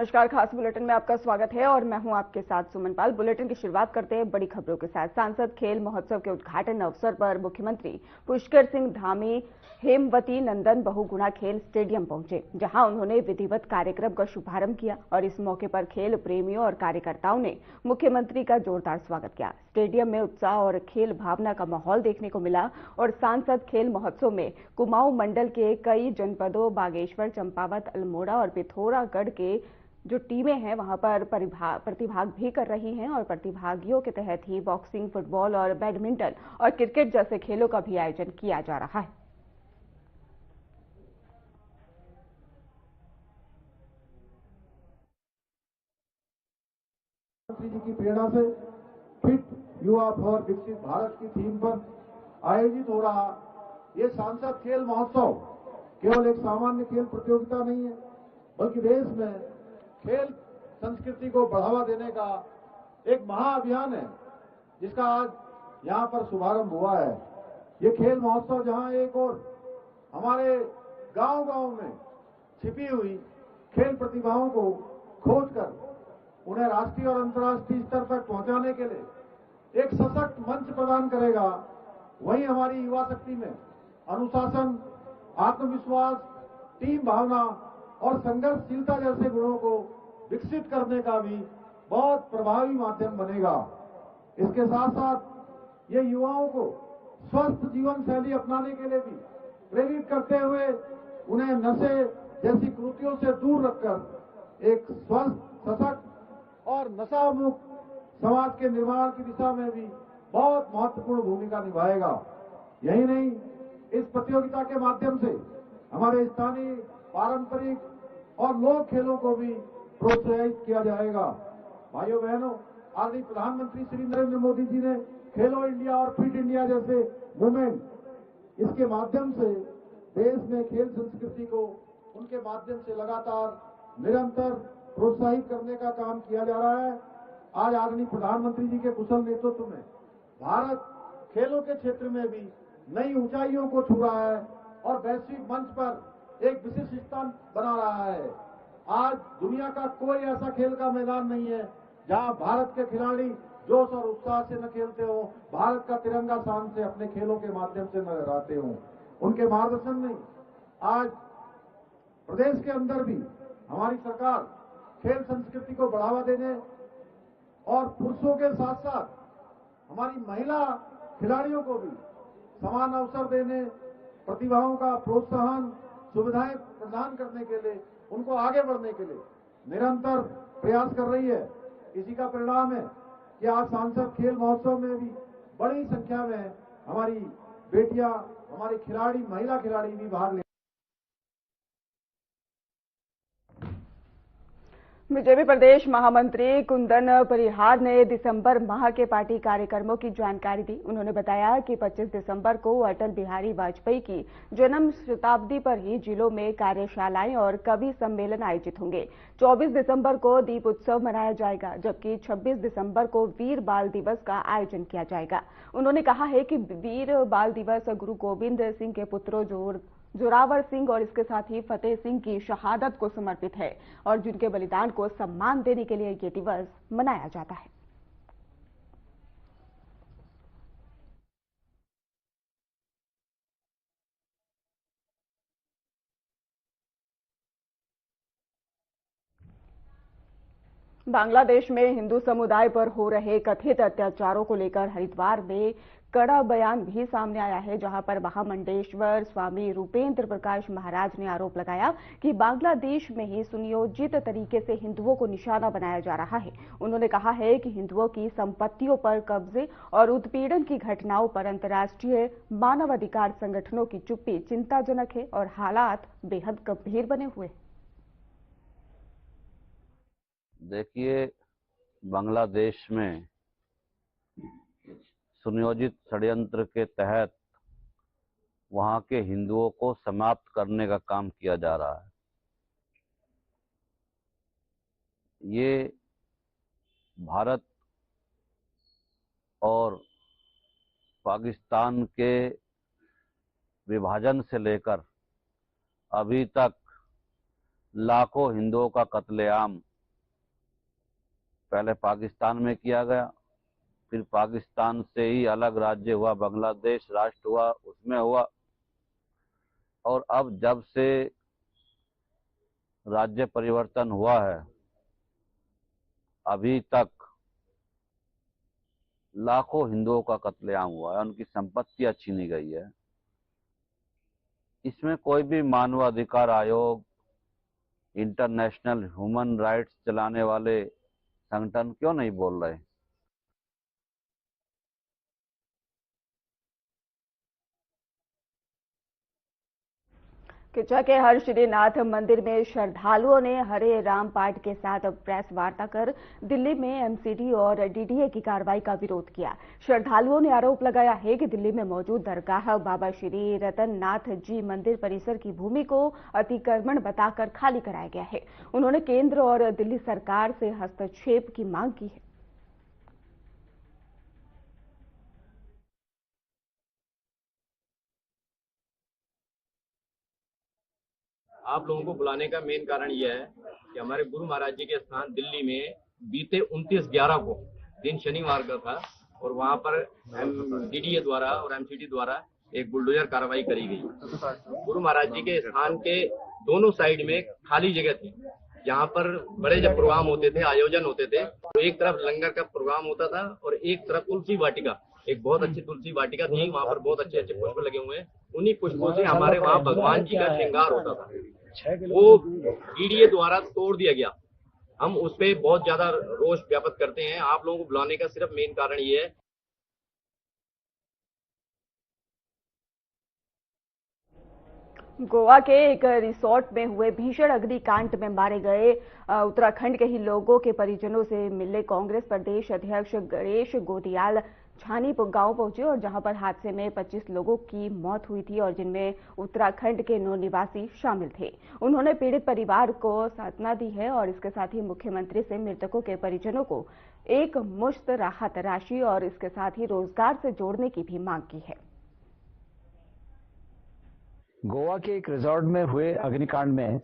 नमस्कार, खास बुलेटिन में आपका स्वागत है और मैं हूं आपके साथ सुमन पाल। बुलेटिन की शुरुआत करते हैं बड़ी खबरों के साथ। सांसद खेल महोत्सव के उद्घाटन अवसर पर मुख्यमंत्री पुष्कर सिंह धामी हेमवती नंदन बहुगुणा खेल स्टेडियम पहुंचे, जहां उन्होंने विधिवत कार्यक्रम का शुभारंभ किया और इस मौके पर खेल प्रेमियों और कार्यकर्ताओं ने मुख्यमंत्री का जोरदार स्वागत किया। स्टेडियम में उत्साह और खेल भावना का माहौल देखने को मिला और सांसद खेल महोत्सव में कुमाऊं मंडल के कई जनपदों बागेश्वर, चंपावत, अल्मोड़ा और पिथौरागढ़ के जो टीमें हैं वहां पर प्रतिभाग भी कर रही हैं और प्रतिभागियों के तहत ही बॉक्सिंग, फुटबॉल और बैडमिंटन और क्रिकेट जैसे खेलों का भी आयोजन किया जा रहा है। मंत्री जी की प्रेरणा से फिट युवा फॉर विकसित भारत की थीम पर आयोजित हो रहा ये सांसद खेल महोत्सव केवल एक सामान्य खेल प्रतियोगिता नहीं है, बल्कि देश में खेल संस्कृति को बढ़ावा देने का एक महाअभियान है, जिसका आज यहाँ पर शुभारंभ हुआ है। ये खेल महोत्सव जहाँ एक और हमारे गांव-गांव में छिपी हुई खेल प्रतिभाओं को खोजकर उन्हें राष्ट्रीय और अंतर्राष्ट्रीय स्तर तक पहुंचाने के लिए एक सशक्त मंच प्रदान करेगा, वहीं हमारी युवा शक्ति में अनुशासन, आत्मविश्वास, टीम भावना और संघर्षशीलता जैसे गुणों को विकसित करने का भी बहुत प्रभावी माध्यम बनेगा। इसके साथ साथ ये युवाओं को स्वस्थ जीवन शैली अपनाने के लिए भी प्रेरित करते हुए उन्हें नशे जैसी कृतियों से दूर रखकर एक स्वस्थ, सशक्त और नशा मुक्त समाज के निर्माण की दिशा में भी बहुत महत्वपूर्ण भूमिका निभाएगा। यही नहीं, इस प्रतियोगिता के माध्यम से हमारे स्थानीय पारंपरिक और लोक खेलों को भी प्रोत्साहित किया जाएगा। भाइयों बहनों, आदरणीय प्रधानमंत्री श्री नरेंद्र मोदी जी ने खेलो इंडिया और फिट इंडिया जैसे मूवमेंट, इसके माध्यम से देश में खेल संस्कृति को उनके माध्यम से लगातार निरंतर प्रोत्साहित करने का काम किया जा रहा है। आज आदरणीय प्रधानमंत्री जी के कुशल नेतृत्व में भारत खेलों के क्षेत्र में भी नई ऊंचाइयों को छू रहा है और वैश्विक मंच पर एक विशिष्ट स्थान बना रहा है। आज दुनिया का कोई ऐसा खेल का मैदान नहीं है जहां भारत के खिलाड़ी जोश और उत्साह से न खेलते हो, भारत का तिरंगा शान से अपने खेलों के माध्यम से न लहराते हो। उनके मार्गदर्शन में आज प्रदेश के अंदर भी हमारी सरकार खेल संस्कृति को बढ़ावा देने और पुरुषों के साथ साथ हमारी महिला खिलाड़ियों को भी समान अवसर देने, प्रतिभाओं का प्रोत्साहन, सुविधाएं प्रदान करने के लिए, उनको आगे बढ़ने के लिए निरंतर प्रयास कर रही है। इसी का परिणाम है कि आज सांसद खेल महोत्सव में भी बड़ी संख्या में हमारी बेटियां, हमारी खिलाड़ी, महिला खिलाड़ी भी भाग ले। बीजेपी प्रदेश महामंत्री कुंदन परिहार ने दिसंबर माह के पार्टी कार्यक्रमों की जानकारी दी। उन्होंने बताया कि 25 दिसंबर को अटल बिहारी वाजपेयी की जन्म शताब्दी पर ही जिलों में कार्यशालाएं और कवि सम्मेलन आयोजित होंगे। 24 दिसंबर को दीप उत्सव मनाया जाएगा, जबकि 26 दिसंबर को वीर बाल दिवस का आयोजन किया जाएगा। उन्होंने कहा है कि वीर बाल दिवस गुरु गोविंद सिंह के पुत्रों जोरावर सिंह और इसके साथ ही फतेह सिंह की शहादत को समर्पित है और जिनके बलिदान को सम्मान देने के लिए ये दिवस मनाया जाता है। बांग्लादेश में हिंदू समुदाय पर हो रहे कथित अत्याचारों को लेकर हरिद्वार में कड़ा बयान भी सामने आया है, जहां पर महामंडलेश्वर स्वामी रूपेंद्र प्रकाश महाराज ने आरोप लगाया कि बांग्लादेश में ही सुनियोजित तरीके से हिंदुओं को निशाना बनाया जा रहा है। उन्होंने कहा है कि हिंदुओं की संपत्तियों पर कब्जे और उत्पीड़न की घटनाओं पर अंतर्राष्ट्रीय मानवाधिकार संगठनों की चुप्पी चिंताजनक है और हालात बेहद गंभीर बने हुए। देखिए, बांग्लादेश में सुनियोजित षड्यंत्र के तहत वहां के हिंदुओं को समाप्त करने का काम किया जा रहा है। ये भारत और पाकिस्तान के विभाजन से लेकर अभी तक लाखों हिंदुओं का कत्लेआम पहले पाकिस्तान में किया गया, फिर पाकिस्तान से ही अलग राज्य हुआ, बांग्लादेश राष्ट्र हुआ, उसमें हुआ, और अब जब से राज्य परिवर्तन हुआ है अभी तक लाखों हिंदुओं का कत्लेआम हुआ है, उनकी संपत्तियां छीनी गई है। इसमें कोई भी मानवाधिकार आयोग, इंटरनेशनल ह्यूमन राइट्स चलाने वाले संगठन क्यों नहीं बोल रहे? किच्चा के हरश्रीनाथ मंदिर में श्रद्धालुओं ने हरे राम पाठ के साथ प्रेस वार्ता कर दिल्ली में एमसीडी और डीडीए की कार्रवाई का विरोध किया। श्रद्धालुओं ने आरोप लगाया है कि दिल्ली में मौजूद दरगाह बाबा श्री रतननाथ जी मंदिर परिसर की भूमि को अतिक्रमण बताकर खाली कराया गया है। उन्होंने केंद्र और दिल्ली सरकार से हस्तक्षेप की मांग की है। आप लोगों को बुलाने का मेन कारण यह है कि हमारे गुरु महाराज जी के स्थान दिल्ली में बीते 29/11 को दिन शनिवार का था और वहां पर डीडीए द्वारा और एमसीडी द्वारा एक बुलडोजर कार्रवाई करी गई। गुरु महाराज जी के स्थान के दोनों साइड में खाली जगह थी, जहां पर बड़े जब प्रोग्राम होते थे, आयोजन होते थे, तो एक तरफ लंगर का प्रोग्राम होता था और एक तरफ तुलसी वाटिका, एक बहुत अच्छी तुलसी वाटिका थी, वहां पर बहुत अच्छे अच्छे पुष्प लगे हुए हैं। उन्हीं पुष्पों से हमारे वहां भगवान जी का श्रृंगार होता था, वो डीडीए द्वारा तोड़ दिया गया। हम उस पर बहुत ज्यादा रोष व्याप्त करते हैं। आप लोगों को बुलाने का सिर्फ मेन कारण ये है। गोवा के एक रिसोर्ट में हुए भीषण अग्निकांड में मारे गए उत्तराखंड के ही लोगों के परिजनों से मिलने कांग्रेस प्रदेश अध्यक्ष गणेश गोदियाल छानी गांव पहुंचे और जहां पर हादसे में 25 लोगों की मौत हुई थी और जिनमें उत्तराखंड के 9 निवासी शामिल थे। उन्होंने पीड़ित परिवार को सांत्वना दी है और इसके साथ ही मुख्यमंत्री से मृतकों के परिजनों को एक मुश्त राहत राशि और इसके साथ ही रोजगार से जोड़ने की भी मांग की है। गोवा के एक रिजॉर्ट में हुए अग्निकांड में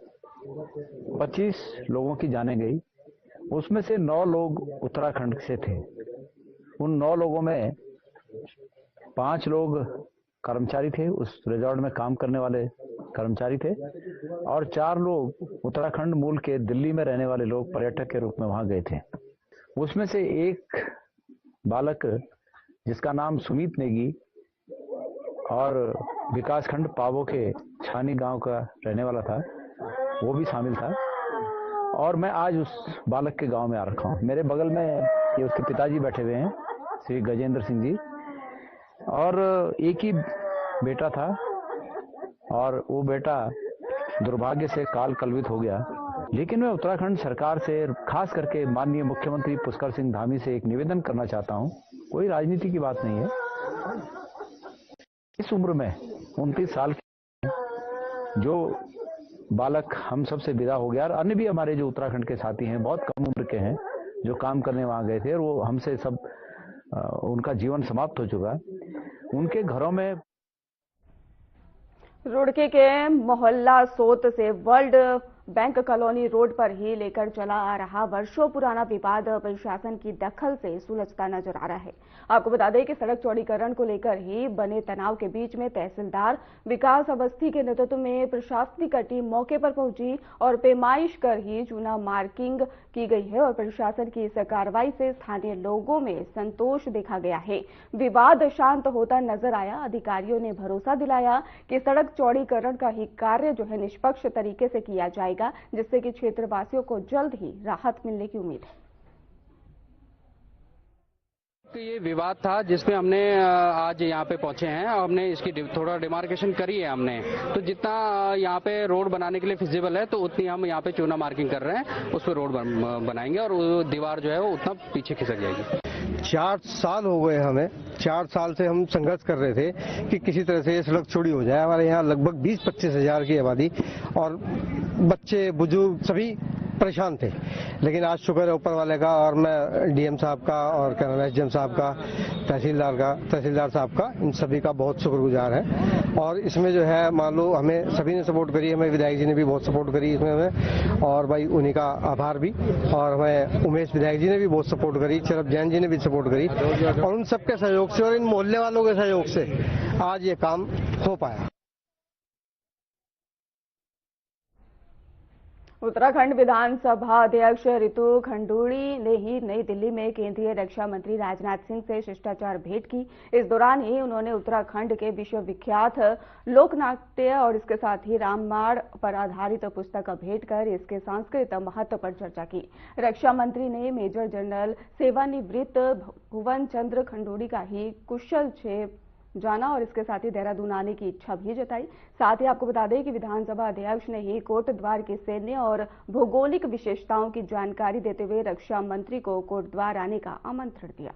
25 लोगों की जानें गई। उसमें से 9 लोग उत्तराखंड से थे। उन 9 लोगों में 5 लोग कर्मचारी थे, उस रिजॉर्ट में काम करने वाले कर्मचारी थे, और 4 लोग उत्तराखंड मूल के दिल्ली में रहने वाले लोग पर्यटक के रूप में वहां गए थे। उसमें से एक बालक जिसका नाम सुमित नेगी और विकासखंड पावो के छानी गांव का रहने वाला था, वो भी शामिल था। और मैं आज उस बालक के गांव में आ रखा हूं। मेरे बगल में ये उसके पिताजी बैठे हुए हैं, श्री गजेंद्र सिंह जी, और एक ही बेटा था और वो बेटा दुर्भाग्य से काल कलवित हो गया। लेकिन मैं उत्तराखंड सरकार से, खास करके माननीय मुख्यमंत्री पुष्कर सिंह धामी से एक निवेदन करना चाहता हूं। कोई राजनीति की बात नहीं है। इस उम्र में 29 साल जो बालक हम सब से विदा हो गया, और अन्य भी हमारे जो उत्तराखंड के साथी हैं बहुत कम उम्र के हैं जो काम करने वहां गए थे, और वो हमसे सब उनका जीवन समाप्त हो चुका। उनके घरों में रुड़की के मोहल्ला सोत से वर्ल्ड बैंक कॉलोनी रोड पर ही लेकर चला आ रहा वर्षों पुराना विवाद प्रशासन की दखल से सुलझता नजर आ रहा है। आपको बता दें कि सड़क चौड़ीकरण को लेकर ही बने तनाव के बीच में तहसीलदार विकास अवस्थी के नेतृत्व में प्रशासनिक टीम मौके पर पहुंची और पैमाइश कर ही चूना मार्किंग की गई है और प्रशासन की इस कार्रवाई से स्थानीय लोगों में संतोष देखा गया है। विवाद शांत होता नजर आया। अधिकारियों ने भरोसा दिलाया कि सड़क चौड़ीकरण का ही कार्य जो है निष्पक्ष तरीके से किया जाएगा, जिससे कि क्षेत्रवासियों को जल्द ही राहत मिलने की उम्मीद है। ये विवाद था जिसमें हमने आज यहाँ पे पहुंचे हैं और हमने इसकी थोड़ा डिमार्केशन करी है हमने। तो जितना यहाँ पे रोड बनाने के लिए फिजिबल है तो उतनी हम यहाँ पे चूना मार्किंग कर रहे हैं, उस पर रोड बनाएंगे और वो दीवार जो है वो उतना पीछे खिसक जाएगी। 4 साल हो गए हमें। 4 साल से हम संघर्ष कर रहे थे कि किसी तरह से ये सड़क चौड़ी हो जाए। हमारे यहाँ लगभग 20-25 हजार की आबादी और बच्चे बुजुर्ग सभी परेशान थे। लेकिन आज शुक्र है ऊपर वाले का, और मैं डीएम साहब का और क्या नाम है एसडीएम साहब का, तहसीलदार साहब का, इन सभी का बहुत शुक्रगुजार है। और इसमें जो है मान लो हमें सभी ने सपोर्ट करी, हमें विधायक जी ने भी बहुत सपोर्ट करी इसमें हमें, और भाई उन्हीं का आभार भी। और हमें उमेश विधायक जी ने भी बहुत सपोर्ट करी, चरप जैन जी ने भी सपोर्ट करी, और उन सबके सहयोग से और इन मोहल्ले वालों के सहयोग से आज ये काम हो पाया। उत्तराखंड विधानसभा अध्यक्ष रितु खंडूड़ी ने ही नई दिल्ली में केंद्रीय रक्षा मंत्री राजनाथ सिंह से शिष्टाचार भेंट की। इस दौरान ही उन्होंने उत्तराखंड के विश्वविख्यात लोकनाट्य और इसके साथ ही रामायण पर आधारित पुस्तक का भेंट कर इसके सांस्कृतिक महत्व पर चर्चा की। रक्षा मंत्री ने मेजर जनरल सेवानिवृत्त भुवन चंद्र खंडूड़ी का ही कुशल क्षेम जाना और इसके साथ ही देहरादून आने की इच्छा भी जताई। साथ ही आपको बता दें कि विधानसभा अध्यक्ष ने ही कोटद्वार की सैन्य और भौगोलिक विशेषताओं की जानकारी देते हुए रक्षा मंत्री को कोटद्वार आने का आमंत्रण दिया।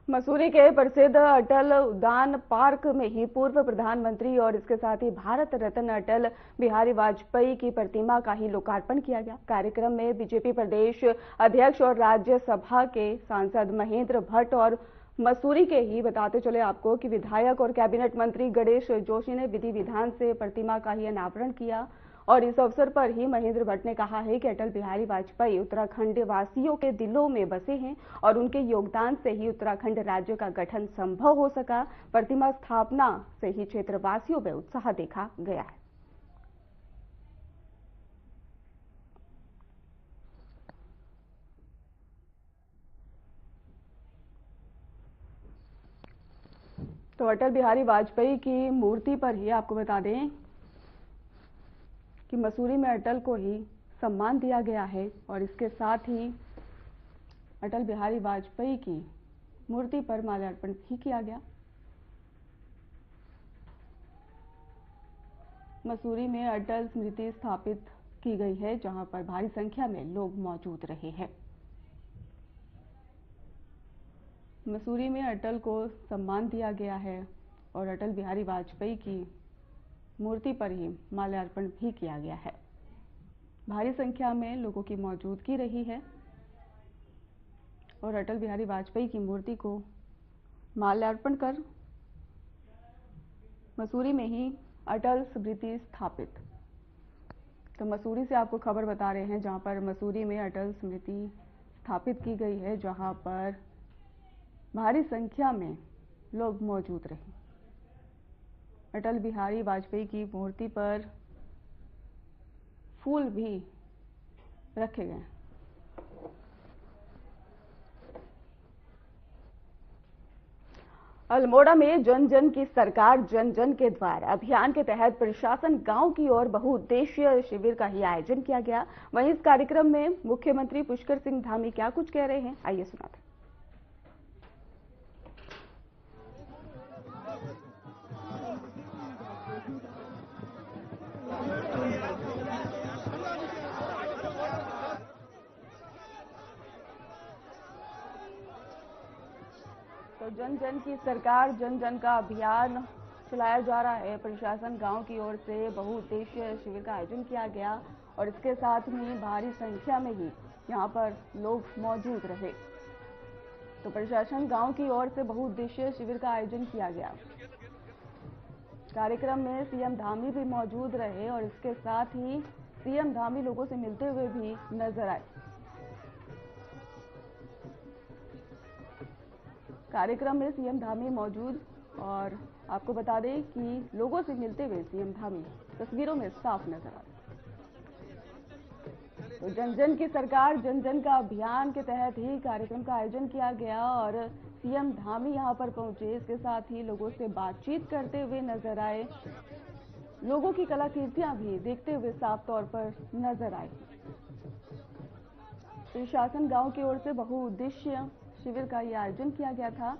मसूरी के प्रसिद्ध अटल उद्यान पार्क में ही पूर्व प्रधानमंत्री और इसके साथ ही भारत रत्न अटल बिहारी वाजपेयी की प्रतिमा का ही लोकार्पण किया गया। कार्यक्रम में बीजेपी प्रदेश अध्यक्ष और राज्यसभा के सांसद महेंद्र भट्ट और मसूरी के ही बताते चले आपको कि विधायक और कैबिनेट मंत्री गणेश जोशी ने विधि विधान से प्रतिमा का ही अनावरण किया। और इस अवसर पर ही महेंद्र भट्ट ने कहा है कि अटल बिहारी वाजपेयी उत्तराखंड वासियों के दिलों में बसे हैं और उनके योगदान से ही उत्तराखंड राज्य का गठन संभव हो सका। प्रतिमा स्थापना से ही क्षेत्रवासियों में उत्साह देखा गया है। तो अटल बिहारी वाजपेयी की मूर्ति पर ही आपको बता दें कि मसूरी में अटल को ही सम्मान दिया गया है और इसके साथ ही अटल बिहारी वाजपेयी की मूर्ति पर माल्यार्पण भी किया गया। मसूरी में अटल स्मृति स्थापित की गई है, जहां पर भारी संख्या में लोग मौजूद रहे हैं। मसूरी में अटल को सम्मान दिया गया है और अटल बिहारी वाजपेयी की मूर्ति पर ही माल्यार्पण भी किया गया है। भारी संख्या में लोगों की मौजूदगी रही है और अटल बिहारी वाजपेयी की मूर्ति को माल्यार्पण कर मसूरी में ही अटल स्मृति स्थापित। तो मसूरी से आपको खबर बता रहे हैं, जहां पर मसूरी में अटल स्मृति स्थापित की गई है, जहां पर भारी संख्या में लोग मौजूद रहे। अटल बिहारी वाजपेयी की मूर्ति पर फूल भी रखे गए। अल्मोड़ा में जन जन की सरकार जन जन के द्वार अभियान के तहत प्रशासन गांव की ओर बहुउद्देशीय शिविर का ही आयोजन किया गया। वहीं इस कार्यक्रम में मुख्यमंत्री पुष्कर सिंह धामी क्या कुछ कह रहे हैं, आइए सुनाते हैं। तो जन जन की सरकार जन जन का अभियान चलाया जा रहा है। प्रशासन गांव की ओर से बहुउद्देशीय शिविर का आयोजन किया गया और इसके साथ ही भारी संख्या में ही यहां पर लोग मौजूद रहे। तो प्रशासन गांव की ओर से बहुउद्देशीय शिविर का आयोजन किया गया। कार्यक्रम में सीएम धामी भी मौजूद रहे और इसके साथ ही सीएम धामी लोगों से मिलते हुए भी नजर आए। कार्यक्रम में सीएम धामी मौजूद और आपको बता दें कि लोगों से मिलते हुए सीएम धामी तस्वीरों में साफ नजर आ रहे। तो जन जन की सरकार जन जन का अभियान के तहत ही कार्यक्रम का आयोजन किया गया और सीएम धामी यहां पर पहुंचे। इसके साथ ही लोगों से बातचीत करते हुए नजर आए। लोगों की कलाकृतियां भी देखते हुए साफ तौर पर नजर आए। प्रशासन गांव की ओर से बहुउद्देशीय शिविर का यह आयोजन किया गया था,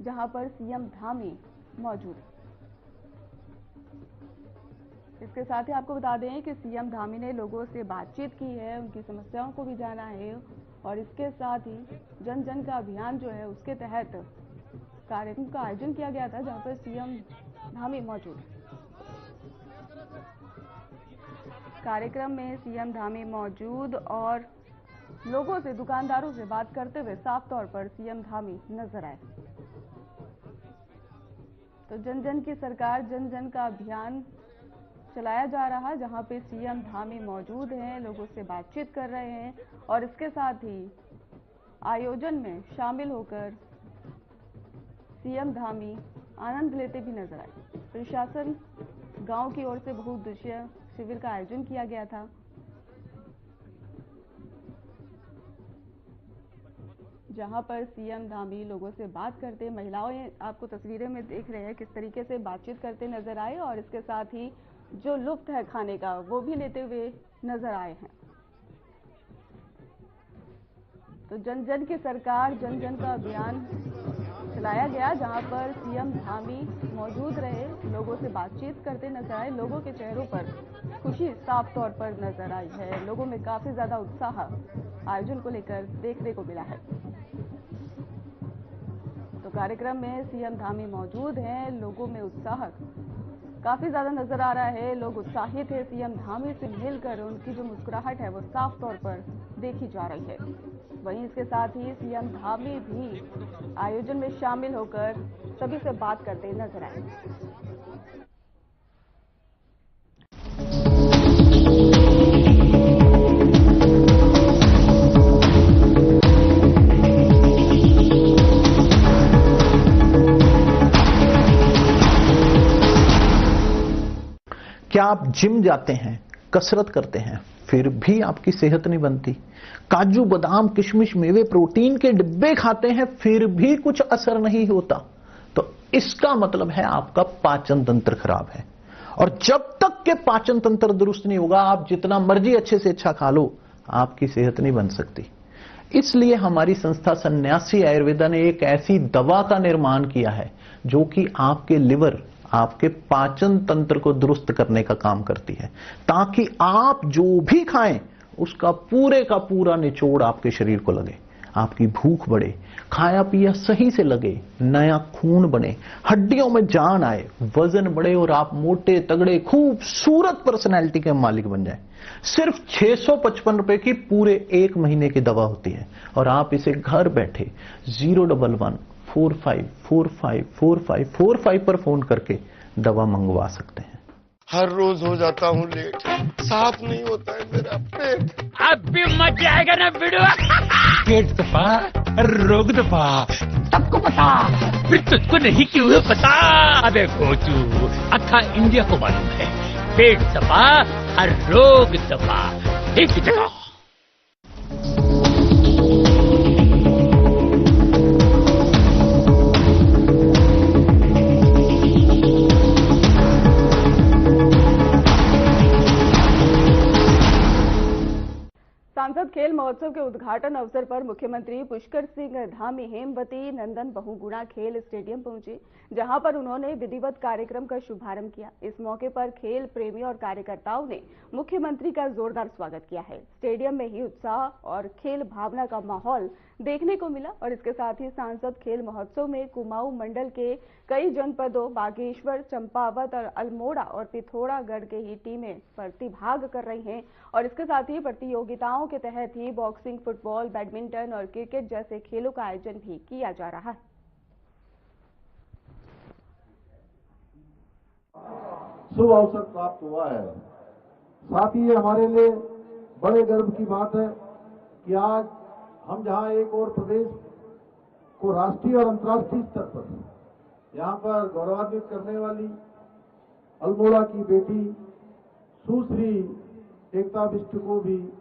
जहां पर सीएम धामी मौजूद है। इसके साथ ही आपको बता दें कि सीएम धामी ने लोगों से बातचीत की है, उनकी समस्याओं को भी जाना है और इसके साथ ही जन जन का अभियान जो है उसके तहत कार्यक्रम का आयोजन किया गया था, जहां पर सीएम धामी मौजूद। कार्यक्रम में सीएम धामी मौजूद और लोगों से, दुकानदारों से बात करते हुए साफ तौर पर सीएम धामी नजर आए। तो जन जन की सरकार, जन जन का अभियान चलाया जा रहा है, जहां पे सीएम धामी मौजूद हैं, लोगों से बातचीत कर रहे हैं और इसके साथ ही आयोजन में शामिल होकर सीएम धामी आनंद लेते भी नजर आए। प्रशासन गांव की ओर से बहुउद्देशीय शिविर का आयोजन किया गया था। जहां पर सीएम धामी लोगों से बात करते, महिलाएं आपको तस्वीरें में देख रहे हैं किस तरीके से बातचीत करते नजर आए और इसके साथ ही जो लुत्फ है खाने का वो भी लेते हुए नजर आए हैं। तो जन जन की सरकार, जन जन का अभियान चलाया गया, जहां पर सीएम धामी मौजूद रहे, लोगों से बातचीत करते नजर आए। लोगों के चेहरों पर खुशी साफ तौर पर नजर आई है। लोगों में काफी ज्यादा उत्साह आयोजन को लेकर देखने को मिला है। तो कार्यक्रम में सीएम धामी मौजूद हैं, लोगों में उत्साह काफी ज्यादा नजर आ रहा है। लोग उत्साहित है, सीएम धामी से मिलकर उनकी जो मुस्कुराहट है वो साफ तौर पर देखी जा रही है। वहीं इसके साथ ही सीएम धामी भी आयोजन में शामिल होकर सभी से बात करते नजर आए। क्या आप जिम जाते हैं, कसरत करते हैं, फिर भी आपकी सेहत नहीं बनती? काजू बादाम किशमिश मेवे प्रोटीन के डिब्बे खाते हैं फिर भी कुछ असर नहीं होता? तो इसका मतलब है आपका पाचन तंत्र खराब है। और जब तक के पाचन तंत्र दुरुस्त नहीं होगा, आप जितना मर्जी अच्छे से अच्छा खा लो, आपकी सेहत नहीं बन सकती। इसलिए हमारी संस्था सन्यासी आयुर्वेदा ने एक ऐसी दवा का निर्माण किया है जो कि आपके लिवर, आपके पाचन तंत्र को दुरुस्त करने का काम करती है, ताकि आप जो भी खाएं उसका पूरे का पूरा निचोड़ आपके शरीर को लगे, आपकी भूख बढ़े, खाया पिया सही से लगे, नया खून बने, हड्डियों में जान आए, वजन बढ़े और आप मोटे तगड़े खूबसूरत पर्सनैलिटी के मालिक बन जाएं। सिर्फ 655 रुपए की पूरे 1 महीने की दवा होती है और आप इसे घर बैठे 011-45454545 पर फोन करके दवा मंगवा सकते हैं। हर रोज हो जाता हूँ लेट, साफ नहीं होता है मेरा पेट। अब भी मजा आएगा ना वीडियो। पेट दफा, रोग दफा, सबको पता, फिर तुझको नहीं क्यों है पता? अबे खोचू, अक्खा इंडिया को मालूम है, पेट दफा, हर रोग दफा। ठीक है। सांसद खेल महोत्सव के उद्घाटन अवसर पर मुख्यमंत्री पुष्कर सिंह धामी हेमवती नंदन बहुगुणा खेल स्टेडियम पहुंचे, जहां पर उन्होंने विधिवत कार्यक्रम का शुभारंभ किया। इस मौके पर खेल प्रेमी और कार्यकर्ताओं ने मुख्यमंत्री का जोरदार स्वागत किया है। स्टेडियम में ही उत्साह और खेल भावना का माहौल देखने को मिला और इसके साथ ही सांसद खेल महोत्सव में कुमाऊं मंडल के कई जनपदों बागेश्वर, चंपावत और अल्मोड़ा और पिथौरागढ़ के ही टीमें प्रतिभाग कर रही हैं और इसके साथ ही प्रतियोगिताओं के तहत ही बॉक्सिंग, फुटबॉल, बैडमिंटन और क्रिकेट जैसे खेलों का आयोजन भी किया जा रहा है। शुभ अवसर प्राप्त हुआ है। साथ ही ये हमारे लिए बड़े गर्व की बात है कि आज हम जहां एक और प्रदेश को राष्ट्रीय और अंतर्राष्ट्रीय स्तर पर यहां पर गौरवान्वित करने वाली अल्मोड़ा की बेटी सुश्री एकता बिष्ट को भी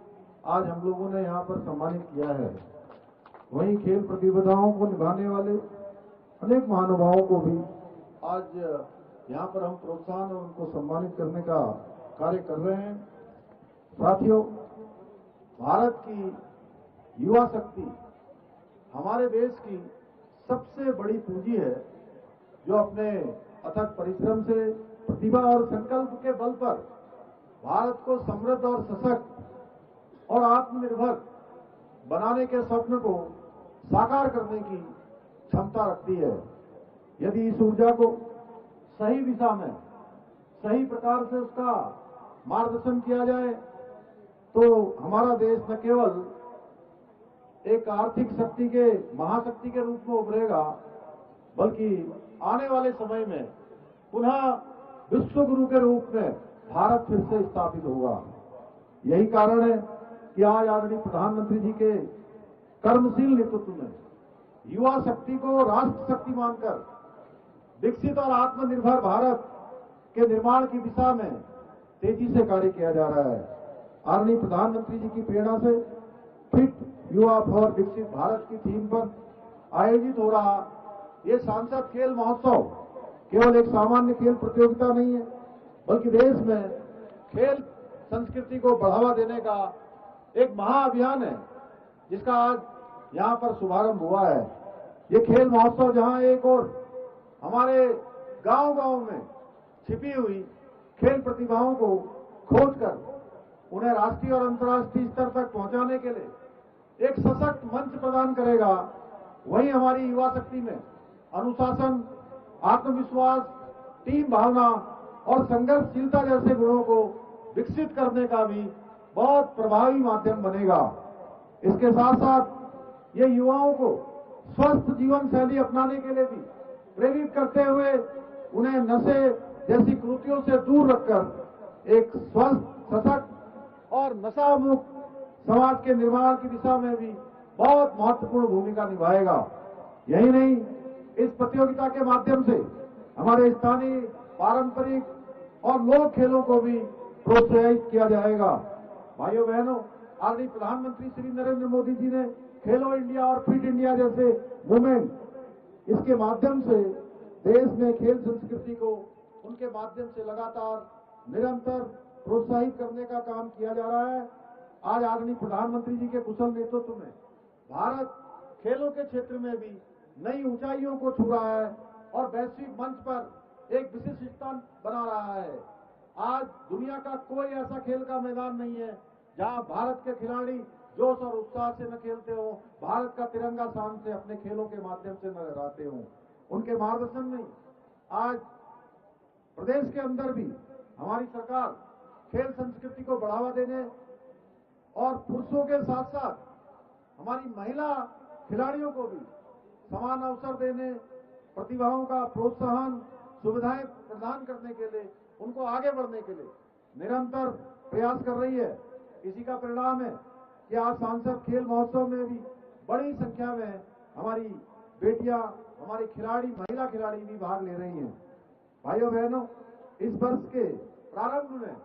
आज हम लोगों ने यहां पर सम्मानित किया है। वहीं खेल प्रतियोगिताओं को निभाने वाले अनेक महानुभावों को भी आज यहां पर हम प्रोत्साहन और उनको सम्मानित करने का कार्य कर रहे हैं। साथियों, भारत की युवा शक्ति हमारे देश की सबसे बड़ी पूंजी है, जो अपने अथक परिश्रम से, प्रतिभा और संकल्प के बल पर भारत को समृद्ध और सशक्त और आत्मनिर्भर बनाने के स्वप्न को साकार करने की क्षमता रखती है। यदि इस ऊर्जा को सही दिशा में सही प्रकार से उसका मार्गदर्शन किया जाए तो हमारा देश न केवल एक आर्थिक शक्ति के महाशक्ति के रूप में उभरेगा, बल्कि आने वाले समय में पुनः विश्व गुरु के रूप में भारत फिर से स्थापित होगा। यही कारण है कि आज आदरणीय प्रधानमंत्री जी के कर्मशील नेतृत्व में युवा शक्ति को राष्ट्र शक्ति मानकर विकसित और आत्मनिर्भर भारत के निर्माण की दिशा में तेजी से कार्य किया जा रहा है। आदरणीय प्रधानमंत्री जी की प्रेरणा से फिट युवा फॉर विकसित भारत की थीम पर आयोजित हो रहा ये सांसद खेल महोत्सव केवल एक सामान्य खेल प्रतियोगिता नहीं है, बल्कि देश में खेल संस्कृति को बढ़ावा देने का एक महाअभियान है, जिसका आज यहां पर शुभारंभ हुआ है। ये खेल महोत्सव जहां एक और हमारे गांव-गांव में छिपी हुई खेल प्रतिभाओं को खोजकर उन्हें राष्ट्रीय और अंतर्राष्ट्रीय स्तर तक पहुंचाने के लिए एक सशक्त मंच प्रदान करेगा, वहीं हमारी युवा शक्ति में अनुशासन, आत्मविश्वास, टीम भावना और संघर्षशीलता जैसे गुणों को विकसित करने का भी बहुत प्रभावी माध्यम बनेगा। इसके साथ साथ ये युवाओं को स्वस्थ जीवन शैली अपनाने के लिए भी प्रेरित करते हुए उन्हें नशे जैसी कृतियों से दूर रखकर एक स्वस्थ, सशक्त और नशा मुक्त समाज के निर्माण की दिशा में भी बहुत महत्वपूर्ण भूमिका निभाएगा। यही नहीं, इस प्रतियोगिता के माध्यम से हमारे स्थानीय पारंपरिक और लोक खेलों को भी प्रोत्साहित किया जाएगा। भाइयों बहनों, आदरणीय प्रधानमंत्री श्री नरेंद्र मोदी जी ने खेलो इंडिया और फिट इंडिया जैसे मूवमेंट, इसके माध्यम से देश में खेल संस्कृति को उनके माध्यम से लगातार निरंतर प्रोत्साहित करने का काम किया जा रहा है। आज आदरणीय प्रधानमंत्री जी के कुशल नेतृत्व में भारत खेलों के क्षेत्र में भी नई ऊंचाइयों को छू रहा है और वैश्विक मंच पर एक विशिष्ट स्थान बना रहा है। आज दुनिया का कोई ऐसा खेल का मैदान नहीं है जहां भारत के खिलाड़ी जोश और उत्साह से न खेलते हो, भारत का तिरंगा शान से अपने खेलों के माध्यम से न लहराते हो। उनके मार्गदर्शन में आज प्रदेश के अंदर भी हमारी सरकार खेल संस्कृति को बढ़ावा देने और पुरुषों के साथ साथ हमारी महिला खिलाड़ियों को भी समान अवसर देने, प्रतिभाओं का प्रोत्साहन, सुविधाएं प्रदान करने के लिए, उनको आगे बढ़ने के लिए निरंतर प्रयास कर रही है। इसी का परिणाम है कि आज सांसद खेल महोत्सव में भी बड़ी संख्या में हमारी बेटियां, हमारी खिलाड़ी, महिला खिलाड़ी भी भाग ले रही हैं। भाइयों बहनों, इस वर्ष के प्रारंभ में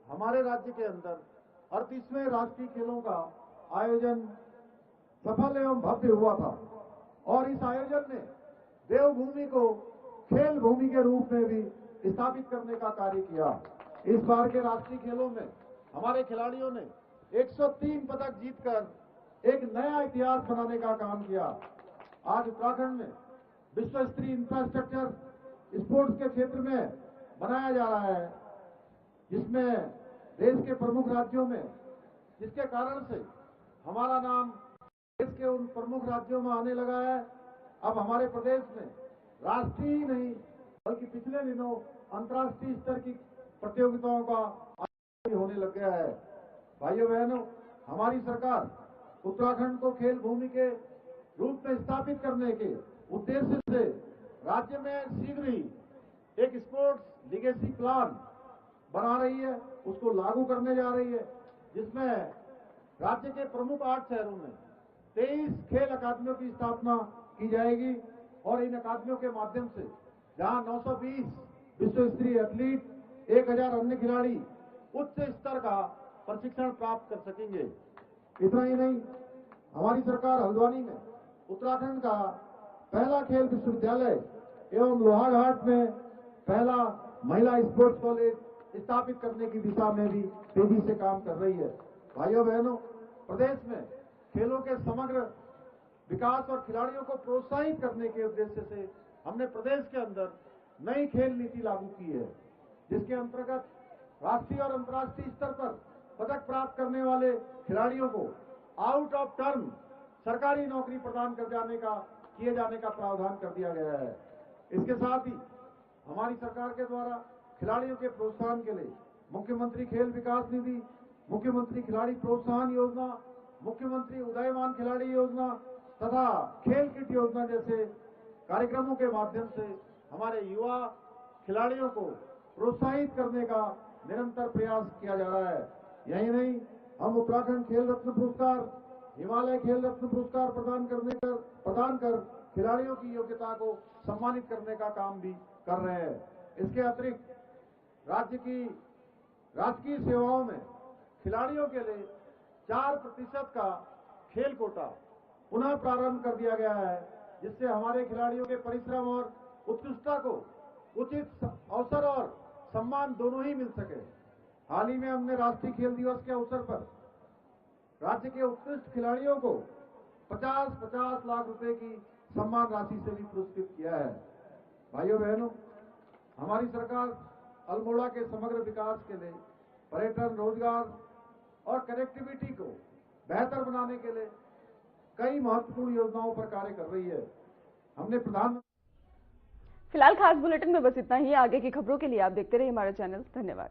हमारे राज्य के अंदर 38वें राष्ट्रीय खेलों का आयोजन सफल एवं भव्य हुआ था और इस आयोजन ने देवभूमि को खेल भूमि के रूप में भी स्थापित करने का कार्य किया। इस बार के राष्ट्रीय खेलों में हमारे खिलाड़ियों ने 103 पदक जीतकर एक नया इतिहास बनाने का काम किया। आज उत्तराखंड में विश्व स्तरीय इंफ्रास्ट्रक्चर स्पोर्ट्स के क्षेत्र में बनाया जा रहा है, जिसमें देश के प्रमुख राज्यों में, जिसके कारण से हमारा नाम देश के उन प्रमुख राज्यों में आने लगा है। अब हमारे प्रदेश में राष्ट्रीय ही नहीं बल्कि पिछले दिनों अंतर्राष्ट्रीय स्तर की प्रतियोगिताओं का आयोजन होने लग गया है। भाइयों बहनों, हमारी सरकार उत्तराखंड को खेल भूमि के रूप में स्थापित करने के उद्देश्य से राज्य में शीघ्र ही एक स्पोर्ट्स लीगेसी प्लान बना रही है, उसको लागू करने जा रही है, जिसमें राज्य के प्रमुख 8 शहरों में 23 खेल अकादमियों की स्थापना की जाएगी और इन अकादमियों के माध्यम से जहां 920 विश्व स्तरीय एथलीट, 1000 अन्य खिलाड़ी उच्च स्तर का प्रशिक्षण प्राप्त कर सकेंगे। इतना ही नहीं, हमारी सरकार हल्द्वानी में उत्तराखंड का पहला खेल विश्वविद्यालय एवं लोहाघाट में पहला महिला स्पोर्ट्स कॉलेज स्थापित करने की दिशा में भी तेजी से काम कर रही है। भाइयों बहनों, प्रदेश में खेलों के समग्र विकास और खिलाड़ियों को प्रोत्साहित करने के उद्देश्य से हमने प्रदेश के अंदर नई खेल नीति लागू की है, जिसके अंतर्गत राष्ट्रीय और अंतर्राष्ट्रीय स्तर पर पदक प्राप्त करने वाले खिलाड़ियों को आउट ऑफ टर्म सरकारी नौकरी प्रदान किए जाने का प्रावधान कर दिया गया है। इसके साथ ही हमारी सरकार के द्वारा खिलाड़ियों के प्रोत्साहन के लिए मुख्यमंत्री खेल विकास निधि, मुख्यमंत्री खिलाड़ी प्रोत्साहन योजना, मुख्यमंत्री उदयमान खिलाड़ी योजना तथा खेल किट योजना जैसे कार्यक्रमों के माध्यम से हमारे युवा खिलाड़ियों को प्रोत्साहित करने का निरंतर प्रयास किया जा रहा है। यही नहीं, हम उत्तराखंड खेल रत्न पुरस्कार, हिमालय खेल रत्न पुरस्कार प्रदान कर खिलाड़ियों की योग्यता को सम्मानित करने का काम भी कर रहे हैं। इसके अतिरिक्त राजकीय सेवाओं में खिलाड़ियों के लिए 4% का खेल कोटा पुनः प्रारंभ कर दिया गया है, जिससे हमारे खिलाड़ियों के परिश्रम और उत्कृष्टता को उचित अवसर और सम्मान दोनों ही मिल सके। हाल ही में हमने राष्ट्रीय खेल दिवस के अवसर पर राज्य के उत्कृष्ट खिलाड़ियों को 50-50 लाख रुपए की सम्मान राशि से भी पुरस्कृत किया है। भाइयों बहनों, हमारी सरकार अल्मोड़ा के समग्र विकास के लिए पर्यटन, रोजगार और कनेक्टिविटी को बेहतर बनाने के लिए कई महत्वपूर्ण योजनाओं पर कार्य कर रही है। हमने फिलहाल खास बुलेटिन में बस इतना ही। आगे की खबरों के लिए आप देखते रहिए हमारा चैनल। धन्यवाद।